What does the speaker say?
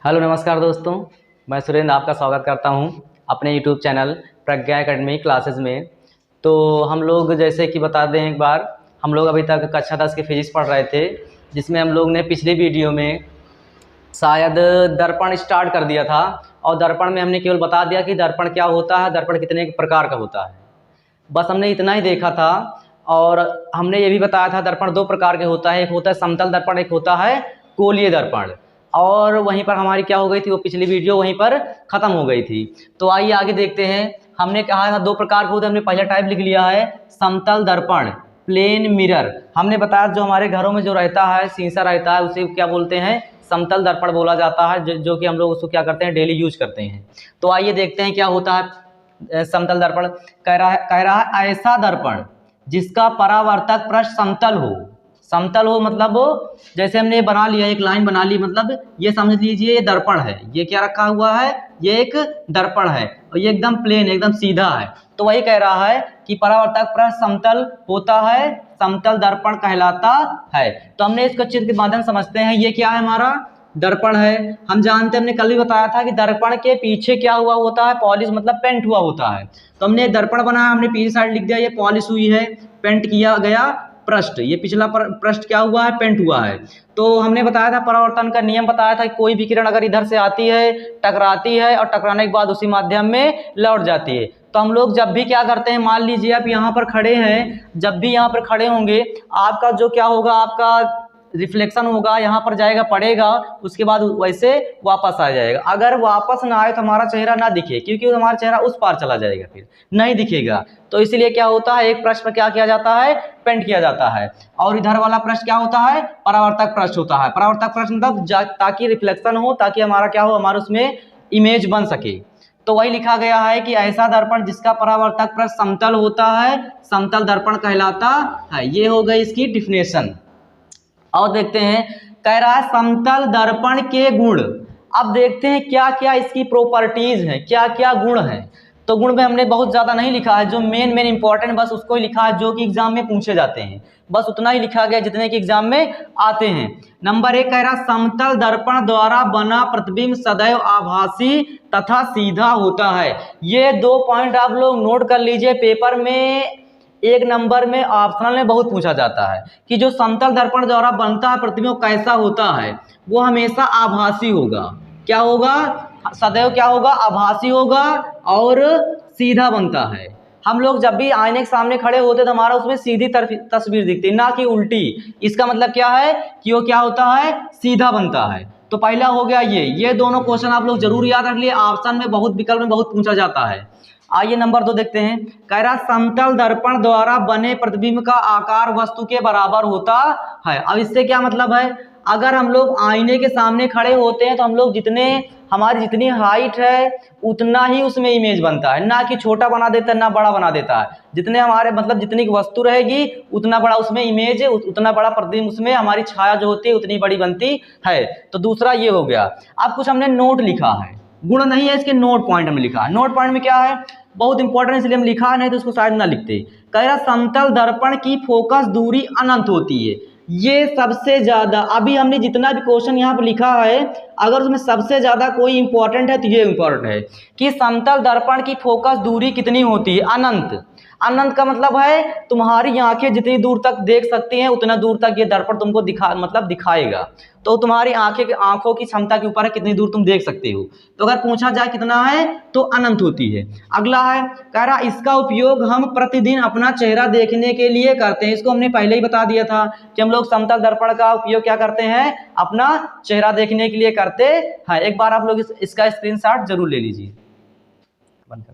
Hello नमस्कार दोस्तों, मैं सुरेंद्र आपका स्वागत करता हूं अपने यूट्यूब चैनल प्रज्ञा एकेडमी क्लासेस में। तो हम लोग जैसे कि बता दें एक बार, हम लोग अभी तक कक्षा 10 की फिजिक्स पढ़ रहे थे, जिसमें हम लोग ने पिछली वीडियो में शायद दर्पण स्टार्ट कर दिया था। और दर्पण में हमने केवल बता दिया कि दर्पण क्या होता है, दर्पण कितने प्रकार का होता है, बस हमने इतना ही देखा था। और हमने ये भी बताया था दर्पण दो प्रकार के होता है, एक होता है समतल दर्पण, एक होता है गोलीय दर्पण। और वहीं पर हमारी क्या हो गई थी, वो पिछली वीडियो वहीं पर ख़त्म हो गई थी। तो आइए आगे देखते हैं। हमने कहा था दो प्रकार के होते हैं, हमने पहला टाइप लिख लिया है समतल दर्पण, प्लेन मिरर। हमने बताया जो हमारे घरों में जो रहता है, शीशा रहता है, उसे क्या बोलते हैं, समतल दर्पण बोला जाता है, जो कि हम लोग उसको क्या करते हैं, डेली यूज करते हैं। तो आइए देखते हैं क्या होता है समतल दर्पण। कह रहा है ऐसा दर्पण जिसका परावर्तक पृष्ठ समतल हो। समतल हो मतलब जैसे हमने बना लिया, एक लाइन बना ली, मतलब ये समझ लीजिए ये दर्पण है, ये क्या रखा हुआ है, ये एक दर्पण है और ये एकदम प्लेन, एकदम सीधा है। तो वही कह रहा है कि परावर्तक पृष्ठ समतल होता है, समतल दर्पण कहलाता है। तो हमने इसको चित्र के माध्यम समझते हैं। ये क्या है, हमारा दर्पण है। हम जानते हैं, हमने कल भी बताया था कि दर्पण के पीछे क्या हुआ होता है, पॉलिश मतलब पेंट हुआ होता है। तो हमने दर्पण बनाया, हमने पीछे साइड लिख दिया ये पॉलिश हुई है, पेंट किया गया पृष्ठ, ये पिछला पृष्ठ क्या हुआ है, पेंट हुआ है। तो हमने बताया था परावर्तन का नियम बताया था कि कोई भी किरण अगर इधर से आती है, टकराती है और टकराने के बाद उसी माध्यम में लौट जाती है। तो हम लोग जब भी क्या करते हैं, मान लीजिए आप यहाँ पर खड़े हैं, जब भी यहाँ पर खड़े होंगे, आपका जो क्या होगा, आपका रिफ्लेक्शन होगा, यहाँ पर जाएगा, पड़ेगा, उसके बाद वैसे वापस आ जाएगा। अगर वापस ना आए तो हमारा चेहरा ना दिखे, क्योंकि हमारा चेहरा उस पार चला जाएगा, फिर नहीं दिखेगा। तो इसलिए क्या होता है, एक पृष्ठ पर क्या किया जाता है, पेंट किया जाता है, और इधर वाला पृष्ठ क्या होता है, परावर्तक पृष्ठ होता है। परावर्तक पृष्ठ मतलब ताकि रिफ्लेक्शन हो, ताकि हमारा क्या हो, हमारा उसमें इमेज बन सके। तो वही लिखा गया है कि ऐसा दर्पण जिसका परावर्तक पृष्ठ समतल होता है, समतल दर्पण कहलाता है। ये हो गई इसकी डिफिनेशन। और देखते हैं, कह रहा है समतल दर्पण के गुण। अब देखते हैं क्या क्या इसकी प्रॉपर्टीज हैं, क्या क्या गुण हैं। तो गुण में हमने बहुत ज़्यादा नहीं लिखा है, जो मेन इंपॉर्टेंट बस उसको ही लिखा है, जो कि एग्जाम में पूछे जाते हैं, बस उतना ही लिखा गया जितने कि एग्जाम में आते हैं। नंबर 1 कह रहा समतल दर्पण द्वारा बना प्रतिबिंब सदैव आभासी तथा सीधा होता है। ये 2 पॉइंट आप लोग नोट कर लीजिए, पेपर में 1 नंबर में ऑप्शनल में बहुत पूछा जाता है कि जो समतल दर्पण द्वारा बनता है प्रतिबिंब कैसा होता है, वो हमेशा आभासी होगा। क्या होगा, सदैव क्या होगा, आभासी होगा और सीधा बनता है। हम लोग जब भी आईने के सामने खड़े होते तो हमारा उसमें सीधी तस्वीर दिखती है, ना कि उल्टी। इसका मतलब क्या है कि वो क्या होता है, सीधा बनता है। तो पहला हो गया ये दोनों क्वेश्चन आप लोग जरूर याद रख लिए, ऑप्शन में बहुत, विकल्प में बहुत पूछा जाता है। आइए नंबर 2 देखते हैं। कह रहा समतल दर्पण द्वारा बने प्रतिबिंब का आकार वस्तु के बराबर होता है। अब इससे क्या मतलब है, अगर हम लोग आईने के सामने खड़े होते हैं तो हम लोग हमारी जितनी हाइट है उतना ही उसमें इमेज बनता है, ना कि छोटा बना देता है ना बड़ा बना देता है। जितने हमारे मतलब जितनी वस्तु रहेगी उतना बड़ा उसमें इमेज, उतना बड़ा प्रतिबिंब उसमें हमारी छाया जो होती है उतनी बड़ी बनती है। तो दूसरा ये हो गया। अब कुछ हमने नोट लिखा है, गुण नहीं है इसके, नोट पॉइंट में लिखा है। नोट पॉइंट में क्या है, बहुत इंपॉर्टेंट इसलिए हम लिखा, नहीं तो उसको शायद ना लिखते। कह रहा समतल दर्पण की फोकस दूरी अनंत होती है। ये सबसे ज्यादा, अभी हमने जितना भी क्वेश्चन यहाँ पर लिखा है, अगर उसमें सबसे ज्यादा कोई इंपॉर्टेंट है तो ये इंपॉर्टेंट है कि समतल दर्पण की फोकस दूरी कितनी होती है, अनंत। अनंत का मतलब है तुम्हारी आंखें जितनी दूर तक देख सकती हैं उतना दूर तक ये दर्पण तुमको दिखाएगा। तो तुम्हारी आंखों की क्षमता के ऊपर है कितनी दूर तुम देख सकते हो। तो अगर पूछा जाए कितना है तो अनंत होती है। अगला है, कह रहा इसका उपयोग हम प्रतिदिन अपना चेहरा देखने के लिए करते हैं। इसको हमने पहले ही बता दिया था कि हम लोग समतल दर्पण का उपयोग क्या करते हैं, अपना चेहरा देखने के लिए करते हैं। एक बार आप लोग इसका स्क्रीनशॉट जरूर ले लीजिए। बंद कर